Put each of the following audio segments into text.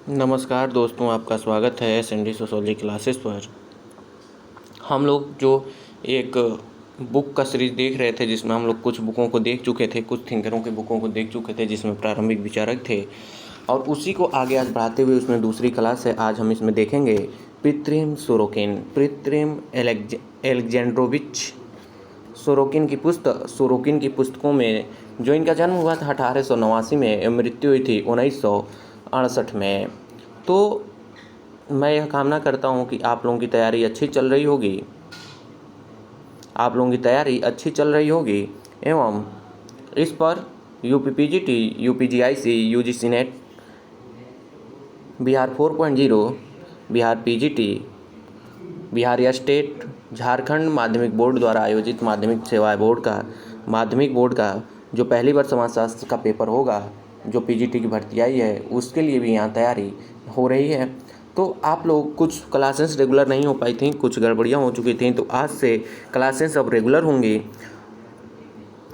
नमस्कार दोस्तों, आपका स्वागत है एस.एन.डी सोशियोलॉजी क्लासेस पर। हम लोग जो एक बुक का सीरीज़ देख रहे थे, जिसमें हम लोग कुछ बुकों को देख चुके थे, कुछ थिंकरों की बुकों को देख चुके थे, जिसमें प्रारंभिक विचारक थे, और उसी को आगे आज बढ़ाते हुए उसमें दूसरी क्लास है। आज हम इसमें देखेंगे पित्रिम एलेक्जेंड्रोविच सोरोकिन की पुस्तकों में, जो इनका जन्म हुआ था 1889 में, मृत्यु हुई थी 1968 में। तो मैं यह कामना करता हूँ कि आप लोगों की तैयारी अच्छी चल रही होगी एवं इस पर UPPGT, UPGIC, UGC NET, Bihar 4.0, Bihar PGT, Bihar state, Jharkhand माध्यमिक बोर्ड द्वारा आयोजित माध्यमिक बोर्ड का जो पहली बार समाजशास्त्र का पेपर होगा, जो पीजीटी की भर्ती आई है, उसके लिए भी यहाँ तैयारी हो रही है। तो आप लोग, कुछ क्लासेस रेगुलर नहीं हो पाई थी, कुछ गड़बड़ियाँ हो चुकी थी, तो आज से क्लासेस अब रेगुलर होंगी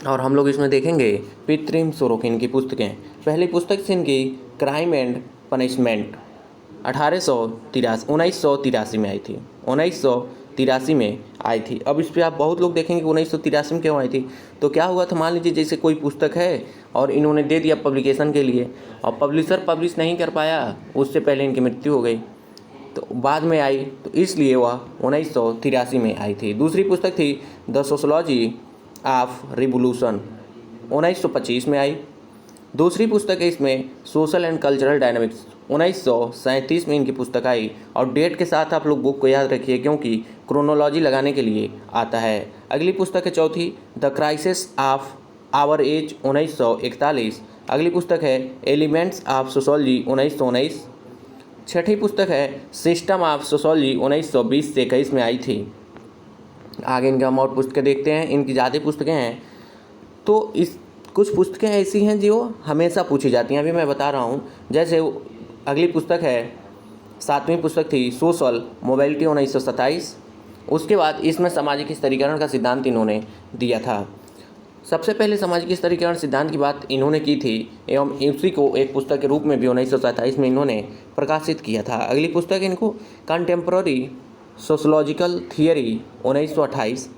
और हम लोग इसमें देखेंगे पित्रिम सोरोकिन की पुस्तकें। पहली पुस्तक थी इनकी क्राइम एंड पनिशमेंट, 1983 में आई थी। 1983 में आई थी। अब इस पर आप बहुत लोग देखेंगे 1983 में क्यों आई थी। तो क्या हुआ था, मान लीजिए जैसे कोई पुस्तक है और इन्होंने दे दिया पब्लिकेशन के लिए, और पब्लिशर पब्लिश नहीं कर पाया, उससे पहले इनकी मृत्यु हो गई, तो बाद में आई, तो इसलिए वह 1983 में आई थी। दूसरी पुस्तक थी द सोशोलॉजी ऑफ रिवोल्यूशन, 1925 में आई। दूसरी पुस्तक है इसमें सोशल एंड कल्चरल डायनामिक्स, 1937 में इनकी पुस्तक आई। और डेट के साथ आप लोग बुक को याद रखिए, क्योंकि क्रोनोलॉजी लगाने के लिए आता है। अगली पुस्तक है चौथी the crisis of our age, 1941। अगली पुस्तक है एलिमेंट्स ऑफ सोशोलॉजी, 1919। छठी पुस्तक है सिस्टम ऑफ सोशोलॉजी, 1920 से 21 में आई थी। आगे इनका हम और पुस्तकें देखते हैं। इनकी ज़्यादा पुस्तकें हैं, तो इस कुछ पुस्तकें ऐसी हैं जो हमेशा पूछी जाती हैं, अभी मैं बता रहा हूँ। जैसे अगली पुस्तक है, 7वीं पुस्तक थी सोशल मोबिलिटी, 1927। उसके बाद इसमें सामाजिक स्तरीकरण का सिद्धांत इन्होंने दिया था। सबसे पहले सामाजिक स्तरीकरण सिद्धांत की बात इन्होंने की थी, एवं उसी को एक पुस्तक के रूप में भी 1927 में इन्होंने प्रकाशित किया था। अगली पुस्तक इनको कंटेम्प्रोरी सोशोलॉजिकल थियरी, 1928।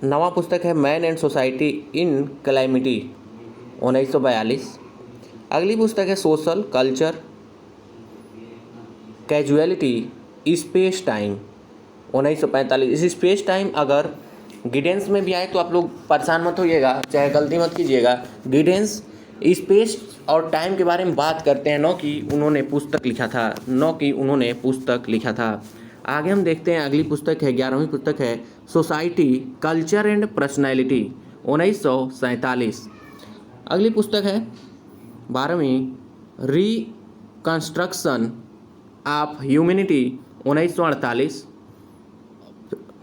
नवा पुस्तक है man and society in calamity, 1942। अगली पुस्तक है social culture casualty space time, 1945। इस स्पेस टाइम अगर गिडेंस में भी आए तो आप लोग परेशान मत होइएगा, चाहे गलती मत कीजिएगा। गिडेंस स्पेस और टाइम के बारे में बात करते हैं, न कि उन्होंने पुस्तक लिखा था। आगे हम देखते हैं, अगली पुस्तक है 11वीं पुस्तक है सोसाइटी कल्चर एंड पर्सनैलिटी, 1947। अगली पुस्तक है 12वीं रिकंस्ट्रक्शन ऑफ ह्यूमैनिटी, 1948।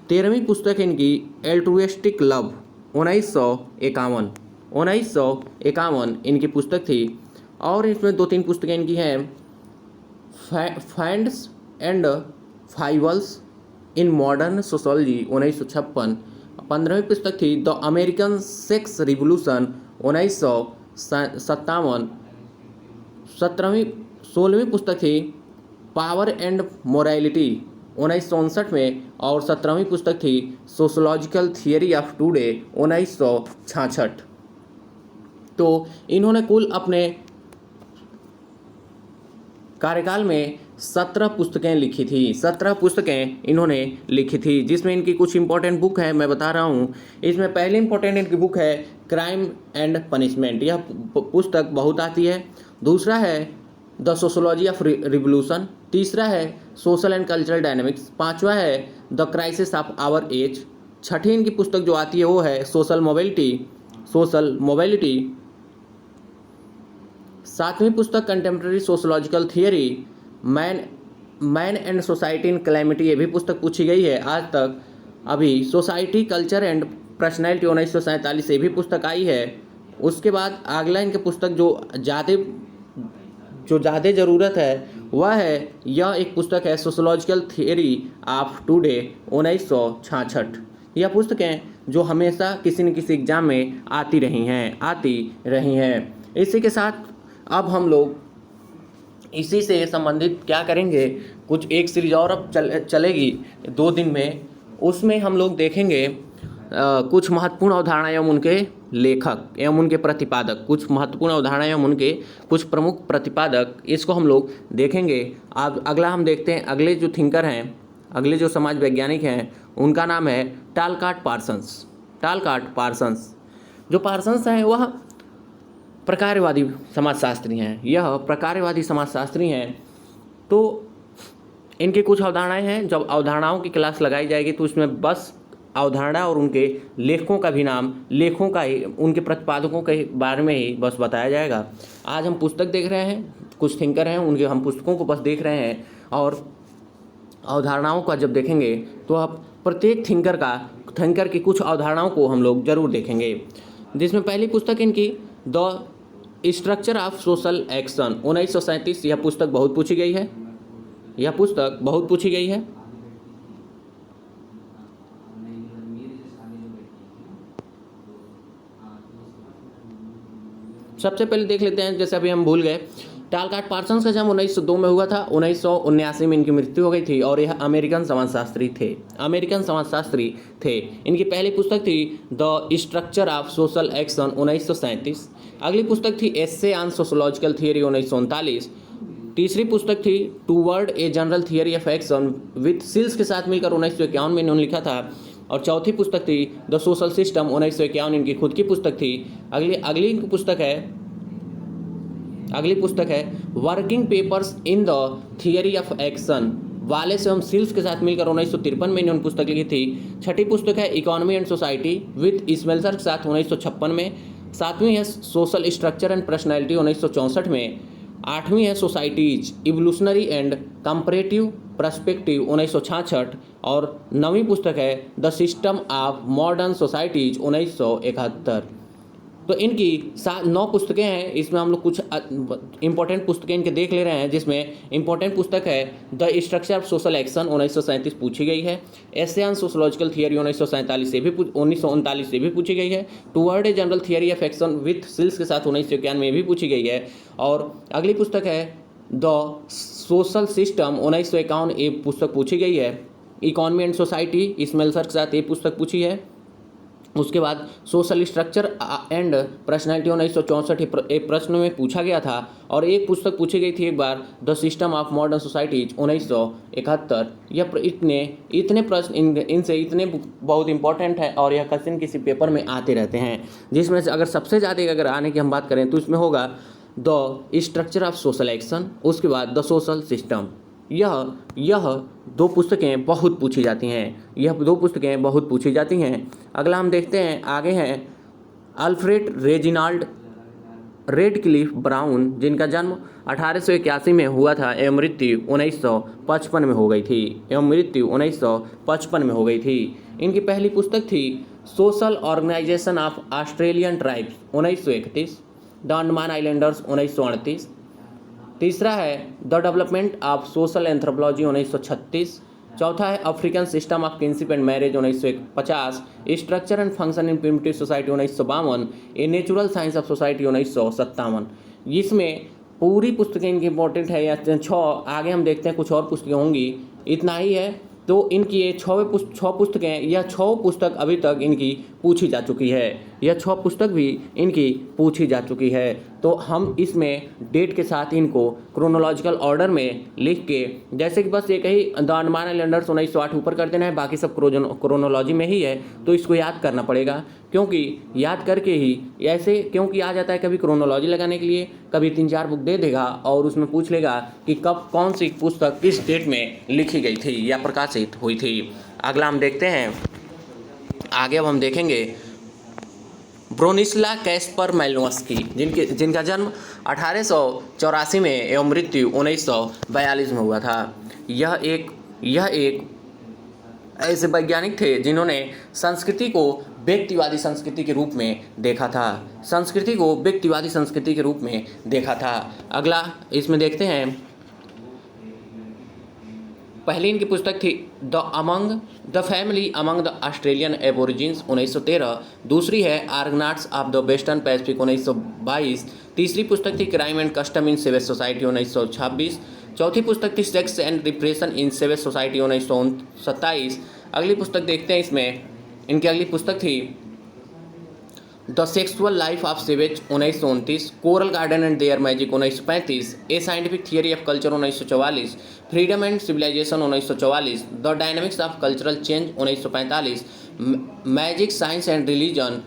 13वीं पुस्तक है इनकी एल्ट्रुइस्टिक लव, 1951 इनकी पुस्तक थी। और इसमें 2-3 पुस्तकें इनकी हैं, fads and foibles in modern sociology, 1956। 15वीं पुस्तक थी द अमेरिकन सेक्स रिवोल्यूशन, 1957। 16वीं पुस्तक थी पावर एंड मोरालिटी, 1959 में। और 17वीं पुस्तक थी सोशोलॉजिकल थियरी ऑफ टुडे, 1966। तो इन्होंने कुल अपने कार्यकाल में 17 पुस्तकें लिखी थी। 17 पुस्तकें इन्होंने लिखी थी, जिसमें इनकी कुछ इंपॉर्टेंट बुक है, मैं बता रहा हूँ। इसमें पहली इंपॉर्टेंट इनकी बुक है क्राइम एंड पनिशमेंट, यह पुस्तक बहुत आती है। दूसरा है द सोशोलॉजी ऑफ रिवोल्यूशन। तीसरा है सोशल एंड कल्चरल डायनामिक्स। 5वां है the crisis of our age. छठी इनकी पुस्तक जो आती है वो है सोशल मोबिलिटी। 7वीं पुस्तक contemporary sociological theory, man and society in calamity, ये भी पुस्तक पूछी गई है आज तक। अभी सोसाइटी कल्चर एंड पर्सनैलिटी, 1947 से भी पुस्तक आई है। उसके बाद अगला इनके पुस्तक जो ज़्यादा ज़रूरत है वह है, यह एक पुस्तक है सोशोलॉजिकल थियरी ऑफ टुडे, 1966। यह पुस्तकें जो हमेशा किसी न किसी एग्जाम में आती रही हैं। इसी के साथ अब हम लोग इसी से संबंधित क्या करेंगे, कुछ एक सीरीज और अब चलेगी 2 दिन में, उसमें हम लोग देखेंगे कुछ महत्वपूर्ण अवधारणा एवं उनके लेखक एवं उनके प्रतिपादक, कुछ महत्वपूर्ण अवधारणा एवं उनके कुछ प्रमुख प्रतिपादक, इसको हम लोग देखेंगे। अब अगला हम देखते हैं, अगले जो थिंकर हैं, अगले जो समाज वैज्ञानिक हैं, उनका नाम है टालकाट पार्सन्स। टालकाट पार्सन्स, जो पार्सन्स हैं वह प्रकारवादी समाजशास्त्री हैं, यह प्रकारवादी समाजशास्त्री हैं। तो इनकी कुछ अवधारणाएं हैं, जब अवधारणाओं की क्लास लगाई जाएगी तो उसमें बस अवधारणा और उनके लेखकों का भी नाम, लेखों का ही, उनके प्रतिपादकों के बारे में ही बस बताया जाएगा। आज हम पुस्तक देख रहे हैं, कुछ थिंकर हैं उनके, हम पुस्तकों को बस देख रहे हैं, और अवधारणाओं का जब देखेंगे तो आप प्रत्येक थिंकर की कुछ अवधारणाओं को हम लोग जरूर देखेंगे। जिसमें पहली पुस्तक इनकी the structure of social action 1937, यह पुस्तक बहुत पूछी गई है, यह पुस्तक बहुत पूछी गई है। सबसे पहले देख लेते हैं, जैसे अभी हम भूल गए, टालकाट पार्सन्स का जन्म 1902 में हुआ था, 1979 में इनकी मृत्यु हो गई थी, और यह अमेरिकन समाजशास्त्री थे। इनकी पहली पुस्तक थी the structure of social action 1937। अगली पुस्तक थी एस्से ऑन सोशोलॉजिकल थियरी 1939। तीसरी पुस्तक थी toward a general theory of action with Shils के साथ मिलकर 1951 में इन्होंने लिखा था। और चौथी पुस्तक थी द सोशल सिस्टम 1951, इनकी खुद की पुस्तक थी। अगली पुस्तक है working papers in the theory of action, wireless एवं सिल्स के साथ मिलकर 1953 में इन्होंने पुस्तक लिखी थी। छठी पुस्तक है इकोनॉमी एंड सोसाइटी विथ स्मेल्सर के साथ 1956 में। सातवीं है सोशल स्ट्रक्चर एंड पर्सनैलिटी 1964 में। आठवीं है societies evolutionary and comparative perspective 1966। और नवीं पुस्तक है the system of modern societies 1971। तो इनकी 9 पुस्तकें हैं। इसमें हम लोग कुछ इंपॉर्टेंट पुस्तकें इनके देख ले रहे हैं, जिसमें इंपॉर्टेंट पुस्तक है the structure of social action 1937 पूछी गई है। एस्से ऑन सोशोलॉजिकल थियरी 1939 से भी पूछी गई है। Toward a general theory of action with Shils के साथ 1991 में भी पूछी गई है। और अगली पुस्तक है द सोशल सिस्टम 1951, ये पुस्तक पूछी गई है। इकोनॉमी एंड सोसाइटी स्मेल्सर के साथ ये पुस्तक पूछी है। उसके बाद सोशल स्ट्रक्चर एंड पर्सनैलिटी 1964 एक प्रश्न में पूछा गया था। और एक पुस्तक पूछी गई थी एक बार the system of modern societies 1971। यह इतने प्रश्न इनसे इतने बहुत इंपॉर्टेंट है, और यह क्वेश्चन किसी पेपर में आते रहते हैं। जिसमें से अगर सबसे ज़्यादा अगर आने की हम बात करें तो इसमें होगा the structure of social action, उसके बाद द सोशल सिस्टम। यह 2 पुस्तकें बहुत पूछी जाती हैं। अगला हम देखते हैं, आगे हैं अल्फ्रेड रेजिनाल्ड रेडक्लिफ ब्राउन, जिनका जन्म 1881 में हुआ था एवं मृत्यु 1955 में हो गई थी। इनकी पहली पुस्तक थी social organization of Australian tribes 1931, the Andaman islanders 1938। तीसरा है the development of social anthropology 1936। चौथा है African system of kinship and marriage 1950, structure and function in primitive society 1952, a natural science of society 1957। इसमें पूरी पुस्तकें इनकी इंपॉर्टेंट है, या 6 आगे हम देखते हैं कुछ और पुस्तकें होंगी। इतना ही है। तो इनकी ये 6 पुस्तकें, यह 6 पुस्तक अभी तक इनकी पूछी जा चुकी है। यह 6 पुस्तक भी इनकी पूछी जा चुकी है। तो हम इसमें डेट के साथ इनको क्रोनोलॉजिकल ऑर्डर में लिख के, जैसे कि बस एक ही द अंडमान आइलैंडर्स 1908 ऊपर कर देना है, बाकी सब क्रोनोलॉजी में ही है। तो इसको याद करना पड़ेगा, क्योंकि याद करके ही ऐसे, क्योंकि आ जाता है कभी क्रोनोलॉजी लगाने के लिए, कभी 3-4 बुक दे देगा और उसमें पूछ लेगा कि कब कौन सी पुस्तक किस डेट में लिखी गई थी या प्रकाशित हुई थी। अगला हम देखते हैं, आगे अब हम देखेंगे ब्रोनिस्ला कैस्पर मैलिनोव्स्की, जिनका जन्म 1884 में एवं मृत्यु 1942 में हुआ था। यह एक ऐसे वैज्ञानिक थे जिन्होंने संस्कृति को व्यक्तिवादी संस्कृति के रूप में देखा था। अगला इसमें देखते हैं, पहली इनकी पुस्तक थी the family among the Australian aborigines 1913। दूसरी है argonauts of the western Pacific 1922। तीसरी पुस्तक थी crime and custom in civil society 1926। चौथी पुस्तक थी sex and repression in civil society 1927। अगली पुस्तक देखते हैं इसमें, इनकी अगली पुस्तक थी the sexual life of savage 1929, coral garden and their magic 1935, a scientific theory of culture 1944, freedom and civilization 1944, the dynamics of cultural change 1945, magic science and religion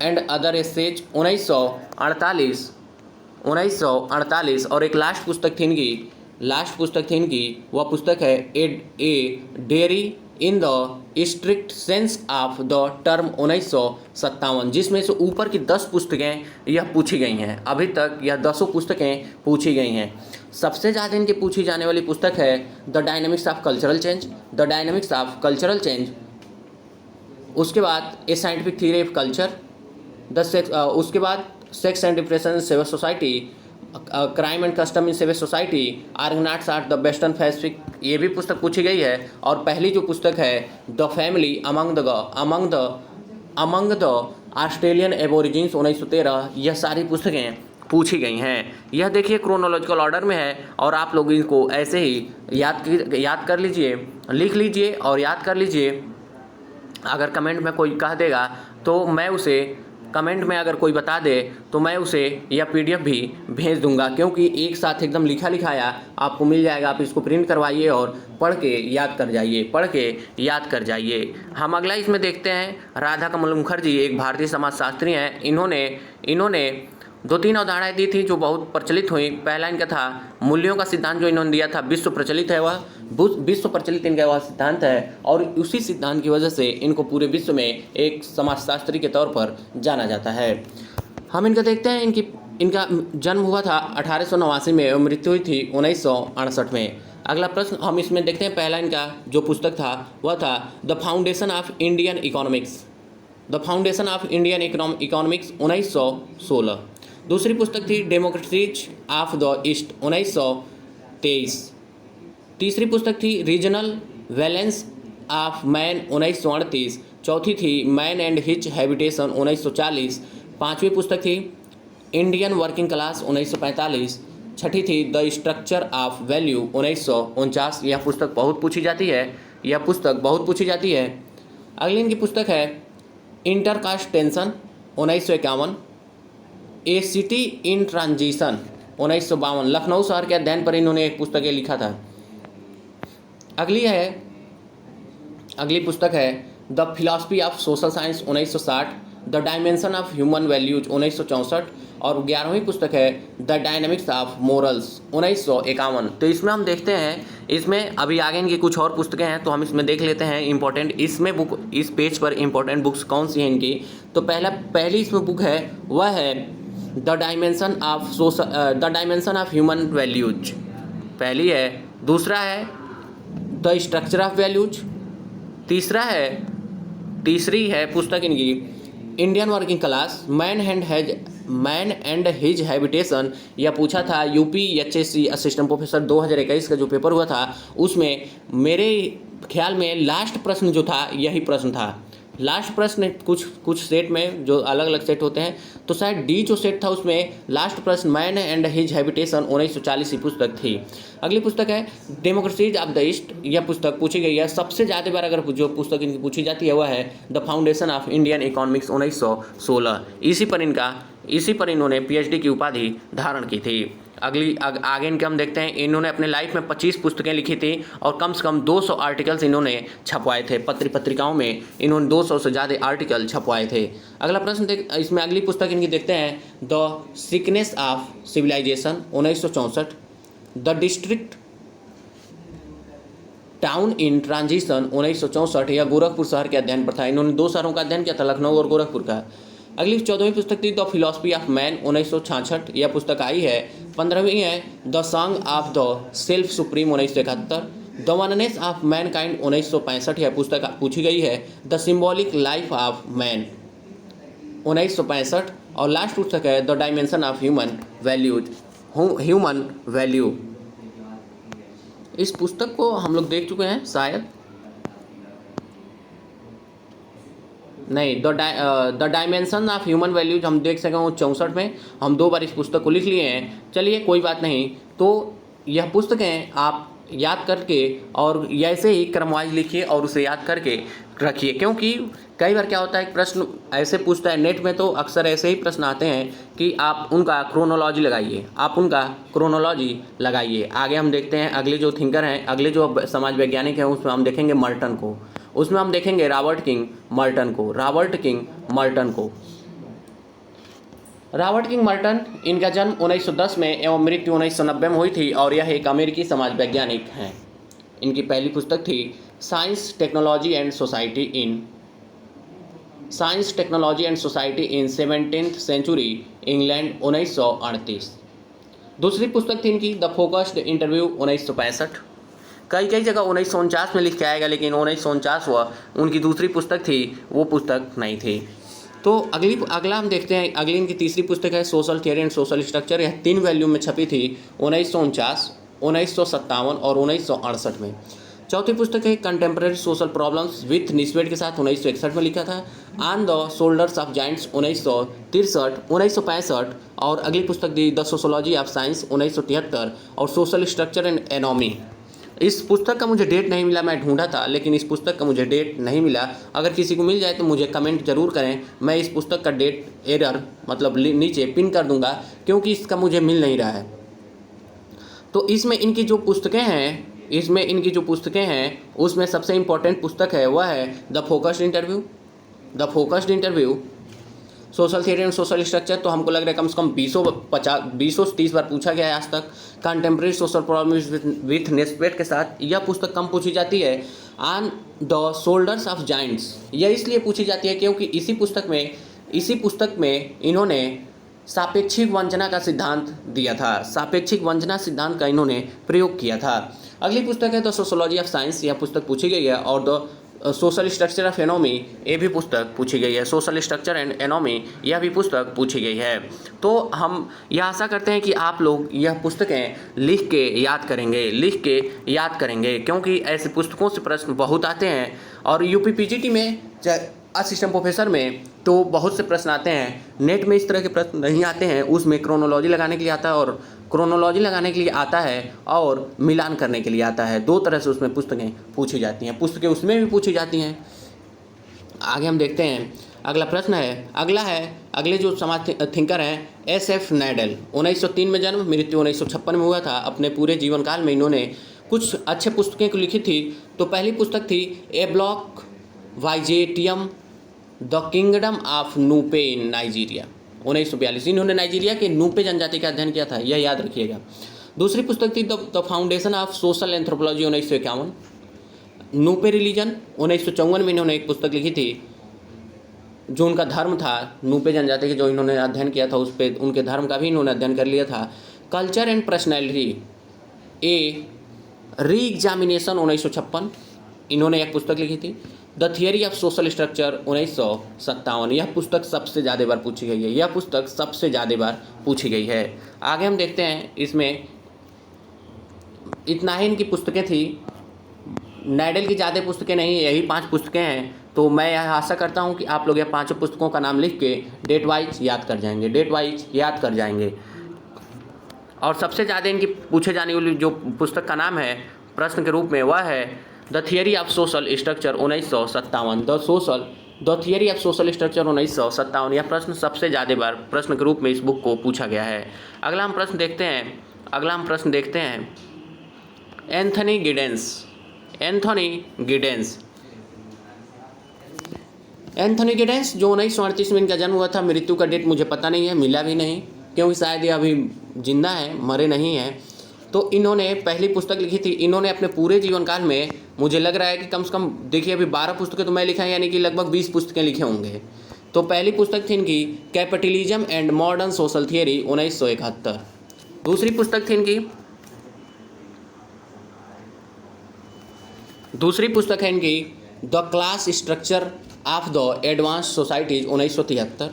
and other essays 1948 और एक लास्ट पुस्तक थी इनकी, वह पुस्तक है a diary in the strict sense of the term 1957, जिसमें से ऊपर की 10 पुस्तकें यह पूछी गई हैं। अभी तक यह 10 पुस्तकें पूछी गई हैं। सबसे ज़्यादा इनकी पूछी जाने वाली पुस्तक है the dynamics of cultural change, उसके बाद a scientific theory of culture, उसके बाद sex and depression in civil society, crime and custom in civil society, argonauts or the western Pacific, ये भी पुस्तक पूछी गई है। और पहली जो पुस्तक है the family among the Australian aborigines 1913, यह सारी पुस्तकें पूछी गई हैं। यह देखिए क्रोनोलॉजिकल ऑर्डर में है और आप लोग इनको ऐसे ही याद कर लीजिए, लिख लीजिए और याद कर लीजिए। अगर कमेंट में कोई कह देगा तो मैं उसे कमेंट में अगर कोई बता दे तो मैं उसे यह पीडीएफ भी भेज दूंगा, क्योंकि एक साथ एकदम लिखा लिखाया आपको मिल जाएगा। आप इसको प्रिंट करवाइए और पढ़ के याद कर जाइए। हम अगला इसमें देखते हैं राधा कमल मुखर्जी, एक भारतीय समाजशास्त्री हैं। इन्होंने 2-3 अवधारणाएं दी थी जो बहुत प्रचलित हुई। पहला इनका था मूल्यों का सिद्धांत, जो इन्होंने दिया था विश्व प्रचलित इनका वह सिद्धांत है और उसी सिद्धांत की वजह से इनको पूरे विश्व में एक समाजशास्त्री के तौर पर जाना जाता है। हम इनका देखते हैं, इनका जन्म हुआ था 1889 में और मृत्यु हुई थी 1968 में। अगला प्रश्न हम इसमें देखते हैं, पहला इनका जो पुस्तक था वह था the foundation of Indian economics 1916। दूसरी पुस्तक थी डेमोक्रेसीज ऑफ द ईस्ट 1923। तीसरी पुस्तक थी रीजनल वैलेंस ऑफ मैन 1938। चौथी थी मैन एंड हिज हैबिटेशन 1940। पांचवी पुस्तक थी इंडियन वर्किंग क्लास 1945। छठी थी द स्ट्रक्चर ऑफ वैल्यू 1949। यह पुस्तक बहुत पूछी जाती है। अगली इनकी पुस्तक है intercaste tension 1951, A city in transition 1952। Lucknow शहर के अध्ययन पर इन्होंने एक पुस्तक लिखा था। अगली पुस्तक है the philosophy of social science 1960, the dimension of human values 1964 और 11वीं पुस्तक है द डायनामिक्स ऑफ मोरल्स 1951। तो इसमें हम देखते हैं, इसमें अभी आगे इनकी कुछ और पुस्तकें हैं तो हम इसमें देख लेते हैं इम्पोर्टेंट, इस पेज पर इम्पोर्टेंट बुक्स कौन सी हैं इनकी। तो पहली इसमें बुक है वह है the dimension of human values, पहली है। दूसरा है द स्ट्रक्चर ऑफ वैल्यूज। तीसरी है पुस्तक इनकी Indian working class, man and his habitation. यह पूछा था UPSC असिस्टेंट प्रोफेसर 2021 का जो पेपर हुआ था उसमें मेरे ख्याल में लास्ट प्रश्न जो था यही प्रश्न था। लास्ट प्रश्न कुछ सेट में जो अलग अलग सेट होते हैं, तो शायद डी जो सेट था उसमें लास्ट प्रश्न मैन एंड हिज हैबिटेशन 1940 की पुस्तक थी। अगली पुस्तक है डेमोक्रेसीज ऑफ द ईस्ट। यह पुस्तक पूछी गई है सबसे ज़्यादा बार, अगर जो पुस्तक इनकी पूछी जाती है वह है the foundation of Indian economics 1916। इसी पर इन्होंने PhD की उपाधि धारण की थी। आगे इनके हम देखते हैं, इन्होंने अपने लाइफ में 25 पुस्तकें लिखी थी और कम से कम 200 आर्टिकल्स इन्होंने छपवाए थे। पत्रिकाओं में इन्होंने 200 से ज़्यादा आर्टिकल छपवाए थे। अगला प्रश्न इसमें अगली पुस्तक इनकी देखते हैं the sickness of civilization 1964, the district town in transition 1964। यह गोरखपुर शहर के अध्ययन पर था। इन्होंने 2 शहरों का अध्ययन किया था, लखनऊ और गोरखपुर का। अगली 14वीं पुस्तक थी द फिलॉसफी ऑफ मैन 1966। यह पुस्तक आई है। 15वीं है the song of the self supreme 1971, the oneness of Mankind 1965। यह पुस्तक पूछी गई है। The symbolic life of man 1965 और लास्ट पुस्तक है the dimension of human value. इस पुस्तक को हम लोग देख चुके हैं शायद, नहीं, the dimension of human values हम देख सकें 64 में। हम 2 बार इस पुस्तक को लिख लिए हैं। चलिए कोई बात नहीं। तो यह पुस्तकें आप याद करके और ऐसे ही क्रमवाइज लिखिए और उसे याद करके रखिए, क्योंकि कई बार क्या होता है, एक प्रश्न ऐसे पूछता है नेट में, तो अक्सर ऐसे ही प्रश्न आते हैं कि आप उनका क्रोनोलॉजी लगाइए, आप उनका क्रोनोलॉजी लगाइए। आगे हम देखते हैं अगले जो थिंकर हैं, अगले जो समाज वैज्ञानिक हैं, उसमें हम देखेंगे मर्टन को, उसमें हम देखेंगे रॉबर्ट किंग मर्टन को। रॉबर्ट किंग मर्टन, इनका जन्म 1910 में एवं मृत्यु 1990 में हुई थी और यह एक अमेरिकी समाज वैज्ञानिक हैं। इनकी पहली पुस्तक थी science technology and society in 17th century England 1938। दूसरी पुस्तक थी इनकी द फोकस्ड इंटरव्यू 1965। कई जगह 1949 में लिख के आएगा, लेकिन 1949 वह उनकी दूसरी पुस्तक थी, वो पुस्तक नहीं थी। तो अगला हम देखते हैं, अगली इनकी तीसरी पुस्तक है social theory and social structure. यह 3 वॉल्यूम में छपी थी 1949, 1957 और 1968 में। चौथी पुस्तक है contemporary social problems with Nisbet के साथ, 1961 में लिखा था। On the shoulders of giants 1963, 1965 और अगली पुस्तक दी द सोशोलॉजी ऑफ साइंस 1973 और सोशल स्ट्रक्चर एंड एनोमी। इस पुस्तक का मुझे डेट नहीं मिला, मैं ढूंढा था लेकिन इस पुस्तक का मुझे डेट नहीं मिला। अगर किसी को मिल जाए तो मुझे कमेंट जरूर करें, मैं इस पुस्तक का डेट एरर मतलब नीचे पिन कर दूंगा, क्योंकि इसका मुझे मिल नहीं रहा है। तो इसमें इनकी जो पुस्तकें हैं उसमें सबसे इम्पोर्टेंट पुस्तक है वह है the focused interview, social theory and social structure. तो हमको लग रहा है कम से कम 20-30 बार पूछा गया है आज तक। Contemporary social problems with Nisbet के साथ यह पुस्तक कम पूछी जाती है। On the shoulders of giants यह इसलिए पूछी जाती है क्योंकि इसी पुस्तक में इन्होंने सापेक्षिक वंचना का सिद्धांत दिया था, सापेक्षिक वंचना सिद्धांत का इन्होंने प्रयोग किया था। अगली पुस्तक है द सोशोलॉजी ऑफ साइंस, यह पुस्तक पूछी गई है। और the social structure of anomie, ये भी पुस्तक पूछी गई है। सोशल स्ट्रक्चर एंड एनोमी, यह भी पुस्तक पूछी गई है। तो हम यह आशा करते हैं कि आप लोग यह पुस्तकें लिख के याद करेंगे, क्योंकि ऐसे पुस्तकों से प्रश्न बहुत आते हैं। और यूपीपीजीटी में, असिस्टेंट प्रोफेसर में तो बहुत से प्रश्न आते हैं। नेट में इस तरह के प्रश्न नहीं आते हैं, उसमें क्रोनोलॉजी लगाने के लिए आता है और मिलान करने के लिए आता है। 2 तरह से उसमें पुस्तकें पूछी जाती हैं, पुस्तकें उसमें भी पूछी जाती हैं। आगे हम देखते हैं अगला प्रश्न है, अगले जो समाज थिंकर हैं SF नैडल, 1903 में जन्म, मृत्यु 1956 में हुआ था। अपने पूरे जीवन काल में इन्होंने कुछ अच्छे पुस्तकें को लिखी थी। तो पहली पुस्तक थी a black Byzantium the kingdom of Nupe in Nigeria, 1942। इन्होंने नाइजीरिया के नूपे जनजाति का अध्ययन किया था, यह याद रखिएगा। दूसरी पुस्तक थी the foundation of social anthropology, 1951। Nupe religion, 1954 में इन्होंने एक पुस्तक लिखी थी जो उनका धर्म था, नूपे जनजाति के जो इन्होंने अध्ययन किया था उस पर उनके धर्म का भी इन्होंने अध्ययन कर लिया था। Culture and personality A re examination, 1956 इन्होंने एक पुस्तक लिखी थी। The theory of social structure, 1957, यह पुस्तक सबसे ज़्यादा बार पूछी गई है। आगे हम देखते हैं, इसमें इतना ही इनकी पुस्तकें थी, नैडल की ज़्यादा पुस्तकें नहीं, यही 5 पुस्तकें हैं। तो मैं यह आशा करता हूं कि आप लोग यह 5 पुस्तकों का नाम लिख के डेट वाइज याद कर जाएंगे। और सबसे ज़्यादा इनकी पूछे जाने वाली जो पुस्तक का नाम है प्रश्न के रूप में वह है the theory of social structure, 1957। The theory of social structure, 1957, यह प्रश्न सबसे ज़्यादा बार प्रश्न के रूप में इस बुक को पूछा गया है। अगला हम प्रश्न देखते हैं एंथनी गिडेंस जो 1938 में इनका जन्म हुआ था। मृत्यु का डेट मुझे पता नहीं है, मिला भी नहीं, क्योंकि शायद ये अभी जिंदा है, मरे नहीं हैं। तो इन्होंने पहली पुस्तक लिखी थी। इन्होंने अपने पूरे जीवन काल में, मुझे लग रहा है कि कम से कम, देखिए अभी 12 पुस्तकें तो मैं लिखा है, यानी कि लगभग 20 पुस्तकें लिखे होंगे। तो पहली पुस्तक थी इनकी capitalism and modern social theory, 1971। दूसरी पुस्तक है इनकी the class structure of the advance societies, 1973।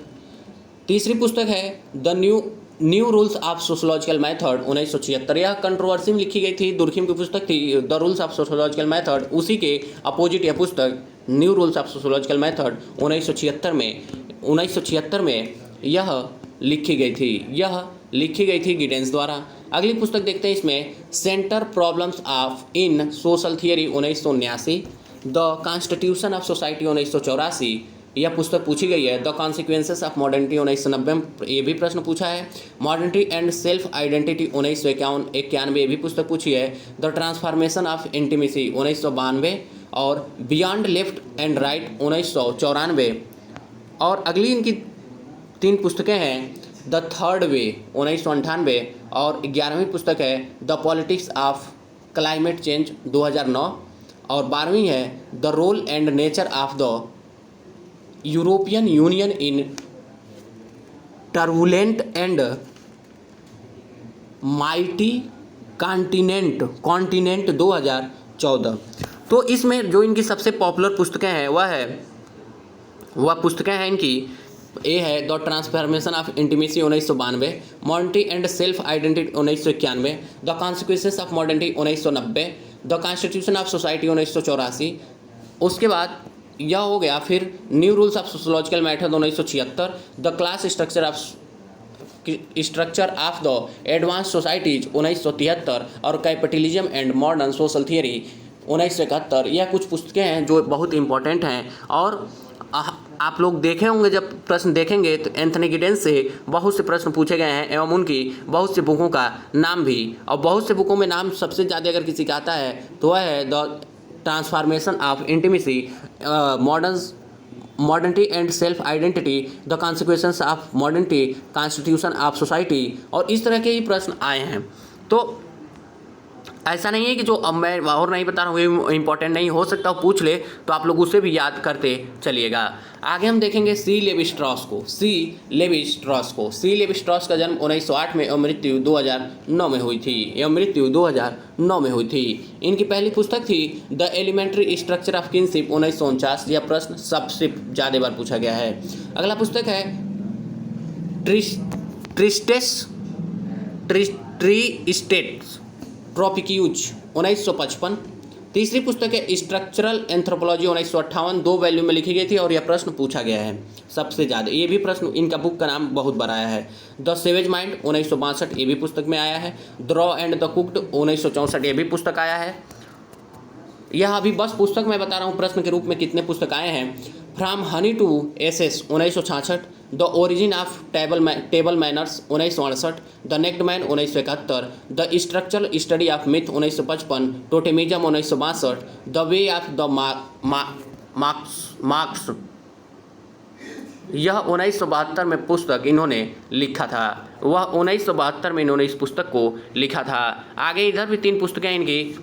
तीसरी पुस्तक है the new new rules of sociological method 1976, यह कंट्रोवर्सी में लिखी गई थी, दुर्खिम की पुस्तक थी the rules of sociological method. उसी के अपोजिट यह पुस्तक new rules of sociological method 1976 में यह लिखी गई थी गिडेंस द्वारा। अगली पुस्तक देखते हैं, इसमें centre problems of in social theory 1979, the constitution of society 1984, यह पुस्तक पूछी गई है। द कॉन्सिक्वेंसेस ऑफ मॉडर्निटी 1990 में ये भी प्रश्न पूछा है। मॉडर्निटी एंड सेल्फ आइडेंटिटी 1991 ये भी पुस्तक पूछी है। द ट्रांसफॉर्मेशन ऑफ इंटीमेसी 1992 और बियॉन्ड लेफ्ट एंड राइट 1994। और अगली इनकी 3 पुस्तकें हैं, द थर्ड वे 1998 और 11वीं पुस्तक है the politics of climate change 2009 और 12वीं है the role and nature of the European Union in turbulent and mighty continent 2014। तो इसमें जो इनकी सबसे पॉपुलर पुस्तकें हैं वह पुस्तकें हैं इनकी, ए है the transformation of intimacy 1992, modernity and self identity 1991, the consequences of modernity 1990, the constitution of society 1984। उसके बाद यह हो गया फिर new rules of sociological method 1976, the class structure of the advance societies 1973 और capitalism and modern social theory 1971। यह कुछ पुस्तकें हैं जो बहुत इंपॉर्टेंट हैं और आप लोग देखे होंगे, जब प्रश्न देखेंगे तो एंथनी गिडेंस से बहुत से प्रश्न पूछे गए हैं एवं उनकी बहुत से बुकों का नाम भी, और बहुत से बुकों में नाम सबसे ज़्यादा अगर किसी का आता है तो वह है the transformation of intimacy, modernity and self identity, the consequences of modernity, constitution of society, और इस तरह के ही प्रश्न आए हैं। तो ऐसा नहीं है कि जो अब मैं और नहीं बता रहा हूँ ये इंपॉर्टेंट नहीं हो सकता, पूछ ले तो आप लोग उसे भी याद करते चलिएगा। आगे हम देखेंगे सी लेवी स्ट्रॉस को। सी लेवी स्ट्रॉस का जन्म 1908 में और मृत्यु 2009 में हुई थी। इनकी पहली पुस्तक थी the elementary structure of kinship 1949। यह प्रश्न सबसे ज़्यादा बार पूछा गया है। अगला पुस्तक है ट्री स्टेट्स ट्रॉपिक्यूज 1955। तीसरी पुस्तक है स्ट्रक्चरल एंथ्रोपोलॉजी 1958, 2 वैल्यू में लिखी गई थी और यह प्रश्न पूछा गया है सबसे ज़्यादा। ये भी प्रश्न, इनका बुक का नाम बहुत बड़ा आया है। द सेवेज माइंड 1962 ये भी पुस्तक में आया है। The raw and the cooked 1964 ये भी पुस्तक आया है। यह अभी बस पुस्तक मैं बता रहा हूँ, प्रश्न के रूप में कितने पुस्तक आए हैं। From honey to ashes 1966, the origin of table manners 1968, the naked man 1971, the structural study of myth 1955, totemism 1962, the way of the masks यह 1972 में पुस्तक इन्होंने लिखा था। वह 1972 में इन्होंने इस पुस्तक को लिखा था। आगे इधर भी 3 पुस्तकें इनकी,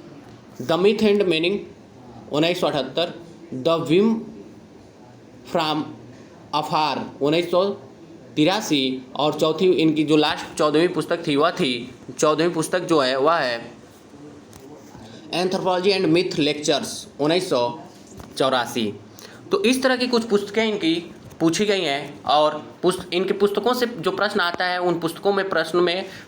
the myth and meaning 1978, the view from afar 1983 और चौथी इनकी जो लास्ट 14वीं पुस्तक थी वह थी 14वीं पुस्तक जो है वह है एंथ्रोपोलॉजी एंड मिथ लेक्चर्स 1984। तो इस तरह की कुछ पुस्तकें इनकी पूछी गई हैं और इनकी पुस्तकों से जो प्रश्न आता है उन पुस्तकों में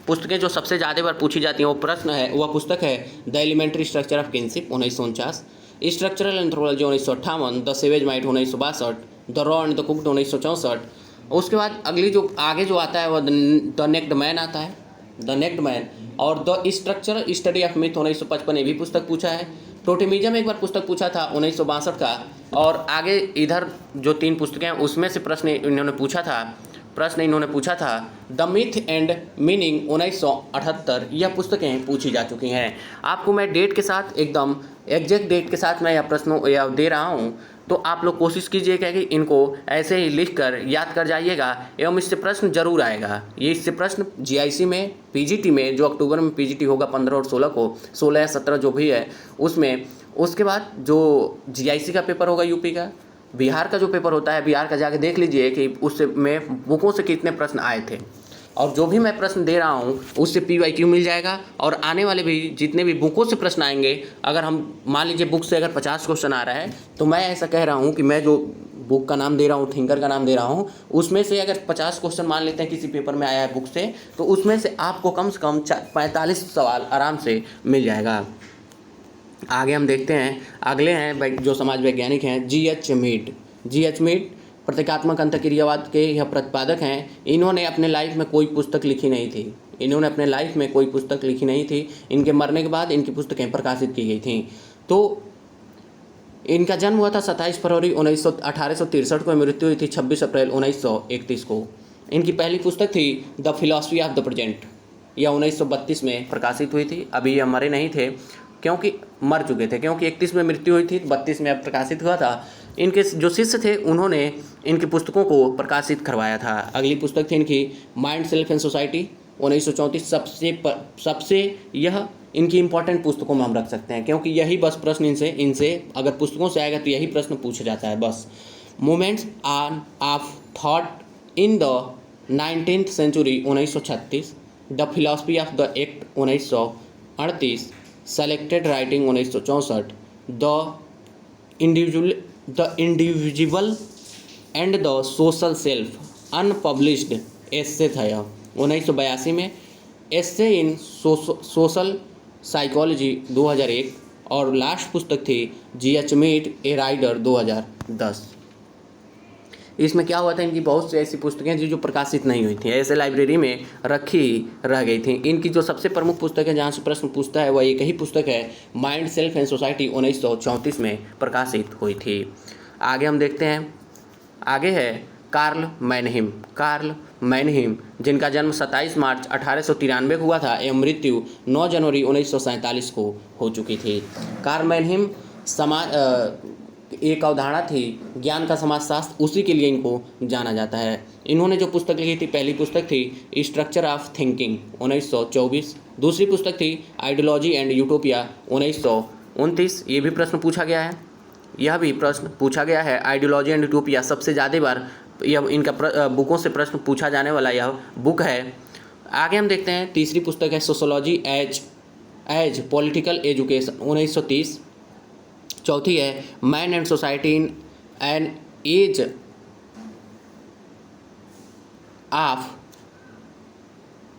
पुस्तकें जो सबसे ज़्यादा बार पूछी जाती हैं वह पुस्तक है the elementary structure of kinship 1949, structural anthropology 1958, the savage mind 1962, the raw and the cooked 1964। उसके बाद अगली जो आगे जो आता है वह द नेक्ड मैन आता है, द नेक्ड मैन, और the structural study of myth 1955 ये भी पुस्तक पूछा है। टोटेमिज्म एक बार पुस्तक पूछा था 1962 का, और आगे इधर जो 3 पुस्तकें हैं उसमें से प्रश्न इन्होंने पूछा था द मिथ एंड मीनिंग 1978। यह पुस्तकें पूछी जा चुकी हैं। आपको मैं डेट के साथ एकदम एग्जैक्ट डेट के साथ मैं यह प्रश्नों दे रहा हूँ, तो आप लोग कोशिश कीजिएगा कि इनको ऐसे ही लिख कर याद कर जाइएगा एवं इससे प्रश्न जरूर आएगा। ये इससे प्रश्न जीआईसी में, पीजीटी में, जो अक्टूबर में पीजीटी होगा 15 और 16 को, 16 या 17 जो भी है उसमें, उसके बाद जो जीआईसी का पेपर होगा यूपी का, बिहार का जो पेपर होता है बिहार का जाके देख लीजिए कि उससे में बुकों से कितने प्रश्न आए थे। और जो भी मैं प्रश्न दे रहा हूँ उससे PYQ मिल जाएगा। और आने वाले भी जितने भी बुकों से प्रश्न आएंगे, अगर हम मान लीजिए बुक से अगर 50 क्वेश्चन आ रहा है, तो मैं ऐसा कह रहा हूँ कि मैं जो बुक का नाम दे रहा हूँ, थिंकर का नाम दे रहा हूँ, उसमें से अगर 50 क्वेश्चन मान लेते हैं किसी पेपर में आया है बुक से, तो उसमें से आपको कम से कम 45 सवाल आराम से मिल जाएगा। आगे हम देखते हैं, अगले हैं जो समाज वैज्ञानिक हैं GH मीड। GH मीड प्रतीकात्मक अंतःक्रियावाद के यह प्रतिपादक हैं। इन्होंने अपने लाइफ में कोई पुस्तक लिखी नहीं थी। इनके मरने के बाद इनकी पुस्तकें प्रकाशित की गई थीं। तो इनका जन्म हुआ था 27 फरवरी 1863 को, मृत्यु हुई थी 26 अप्रैल 1931 को। इनकी पहली पुस्तक थी the philosophy of the present, यह 1932 में प्रकाशित हुई थी। अभी यह मरे नहीं थे क्योंकि मर चुके थे, क्योंकि 31 में मृत्यु हुई थी, 32 में अब प्रकाशित हुआ था। इनके जो शिष्य थे उन्होंने इनकी पुस्तकों को प्रकाशित करवाया था। अगली पुस्तक थी इनकी माइंड, सेल्फ एंड सोसाइटी 1934। सबसे यह इनकी इंपॉर्टेंट पुस्तकों में हम रख सकते हैं, क्योंकि यही बस प्रश्न इनसे अगर पुस्तकों से आएगा तो यही प्रश्न पूछा जाता है बस। Movements of thought in the 19th century 1936, the philosophy of the act 1938, selected writing 1964, the individual and the social self unpublished essay था यह 1982 में, एस्से इन सोशल साइकोलॉजी 2001, और लास्ट पुस्तक थी GH मीड ए राइडर 2010। इसमें क्या हुआ था, इनकी बहुत सी ऐसी पुस्तकें जो प्रकाशित नहीं हुई थी, ऐसे लाइब्रेरी में रखी रह गई थी। इनकी जो सबसे प्रमुख पुस्तक है जहाँ से प्रश्न पूछता है वह एक ही पुस्तक है, माइंड, सेल्फ एंड सोसाइटी 1934 में प्रकाशित हुई थी। आगे हम देखते हैं, आगे है कार्ल मैनहिम, जिनका जन्म 27 मार्च 1893 को हुआ था एवं मृत्यु 9 जनवरी 1947 को हो चुकी थी। कार्ल मैनहिम एक अवधारणा थी ज्ञान का समाजशास्त्र, उसी के लिए इनको जाना जाता है। इन्होंने जो पुस्तक लिखी थी, पहली पुस्तक थी स्ट्रक्चर ऑफ थिंकिंग 1924, दूसरी पुस्तक थी आइडियोलॉजी एंड यूटोपिया 1929। ये भी प्रश्न पूछा गया है, यह भी प्रश्न पूछा गया है। आइडियोलॉजी एंड यूटोपिया सबसे ज़्यादा बार यह इनका बुकों से प्रश्न पूछा जाने वाला यह बुक है। आगे हम देखते हैं, तीसरी पुस्तक है सोशोलॉजी एज पॉलिटिकल एजुकेशन 1930। चौथी है man and society in an age of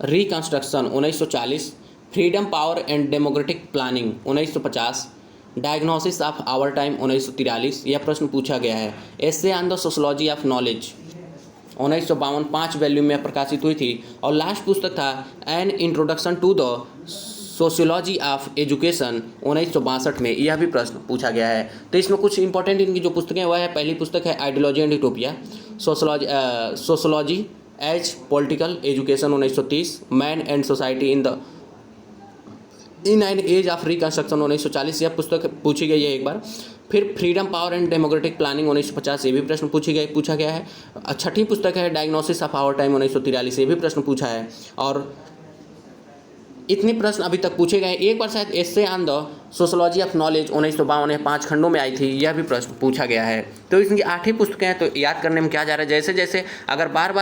reconstruction 1940, freedom, power and democratic planning 1950, diagnosis of our time 1943। यह प्रश्न पूछा गया है। Essay on the sociology of knowledge 1952 5 volume में प्रकाशित हुई थी। और लास्ट पुस्तक था an introduction to the sociology of education 1962 में। यह भी प्रश्न पूछा गया है। तो इसमें कुछ इंपॉर्टेंट इनकी जो पुस्तकें वह है, पहली पुस्तक है ideology and utopia, sociology as political education 1930, man and society in an age of reconstruction 1940। यह पुस्तक पूछी गई है एक बार। फिर freedom, power and democratic planning 1950, ये भी प्रश्न पूछा गया है। छठी पुस्तक है डायग्नोसिस ऑफ आवर टाइम 1943, ये भी प्रश्न पूछा है। और इतने प्रश्न अभी तक पूछे गए। एक बार शायद essay on the sociology of knowledge 1952 5 खंडों में आई थी, यह भी प्रश्न पूछा गया है। तो इनकी 8 ही पुस्तकें हैं। तो याद करने में क्या जा रहा है, जैसे जैसे अगर बार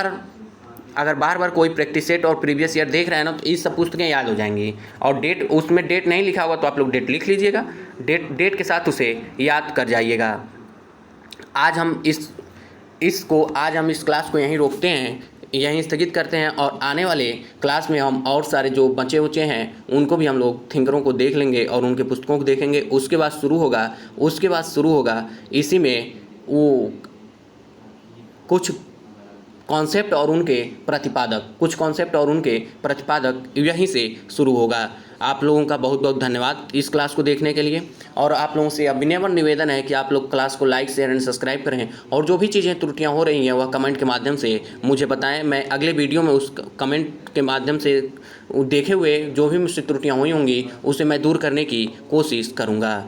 बार कोई प्रैक्टिस सेट और प्रीवियस ईयर देख रहे हैं ना, तो ये सब पुस्तकें याद हो जाएंगी। और डेट, उसमें डेट नहीं लिखा हुआ तो आप लोग डेट लिख लीजिएगा, डेट के साथ उसे याद कर जाइएगा। आज हम इस क्लास को यहीं रोकते हैं, यहीं स्थगित करते हैं। और आने वाले क्लास में हम और सारे जो बचे हैं उनको भी हम लोग थिंकरों को देख लेंगे और उनके पुस्तकों को देखेंगे। उसके बाद शुरू होगा इसी में वो कुछ कॉन्सेप्ट और उनके प्रतिपादक यहीं से शुरू होगा। आप लोगों का बहुत बहुत धन्यवाद इस क्लास को देखने के लिए। और आप लोगों से विनम्र निवेदन है कि आप लोग क्लास को लाइक, शेयर एंड सब्सक्राइब करें। और जो भी चीज़ें त्रुटियां हो रही हैं वह कमेंट के माध्यम से मुझे बताएं। मैं अगले वीडियो में उस कमेंट के माध्यम से देखे हुए जो भी मुझसे त्रुटियां हुई होंगी उसे मैं दूर करने की कोशिश करूँगा।